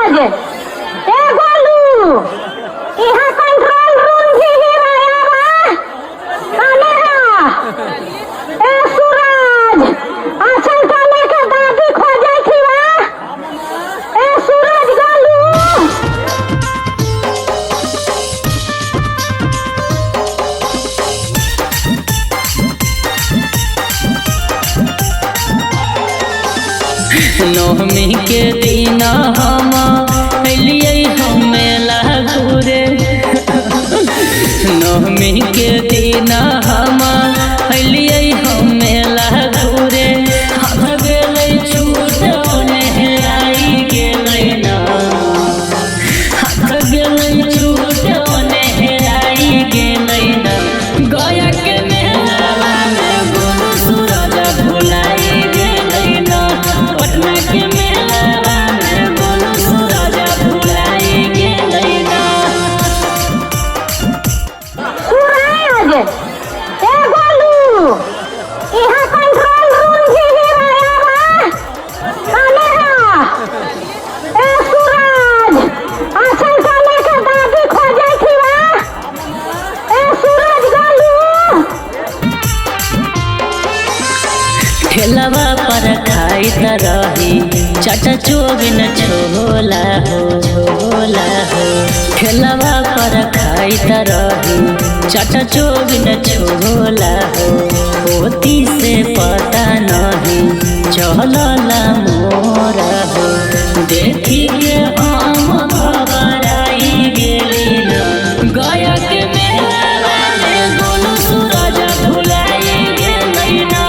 आज ए गोलू यहाँ control room भी आया बा कने हा ए सूरज अच्छा चले के दादी खोजे थी बा ए सूरज गोलू नवमी के दिन हम अलिए हम मेला घूरे। नवमी के दिन हम अलिए हम मेला घूरे। हम गेलै छूट हेराई गेलै ना। हम गेलै छूट हेराई गेलै ना। गया के मेला में गोलू सूरज भुलाई गेलै ना। पटना के मेला में गोलू सूरज भुलाई गेलै ना। सूरज ए गोलू यहाँ कंट्रोल रूम भी आया बा कने हा ए सूरज अच्छा चले के दादी खोजे थी बा ए सूरज गोलू ठेलवा पर खाइत रही चाचा चोबिन छोला हो छोला हो। ठेलवा पर खाइत रही चाचा चोबिन छोला हो। पोती से पता नहीं चलला मोरा हो। देखी के हम घबराई गेली ना। गया के मेला में गोलू सूरज भुलाई गेलै ना।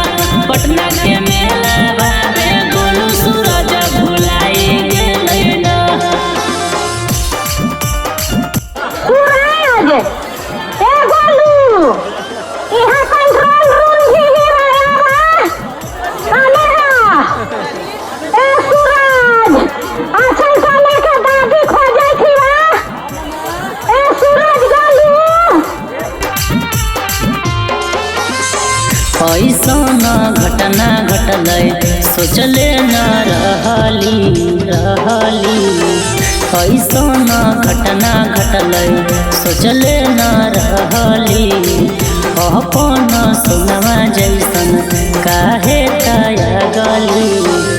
पटना के मेला में गोलू सूरज भुलाई गेलै ना। सूरज ए गोलू यहाँ कंट्रोल रूम भी आया बा कने हा ए सूरज अच्छा चले के दादी खोजे थी बा ए सूरज गोलू ऐसन घटना घटलै सोचले न रहली। ऐसन घटना घटलै सोचले न रहली। अपन सुनवा जैसन काहे तया गली।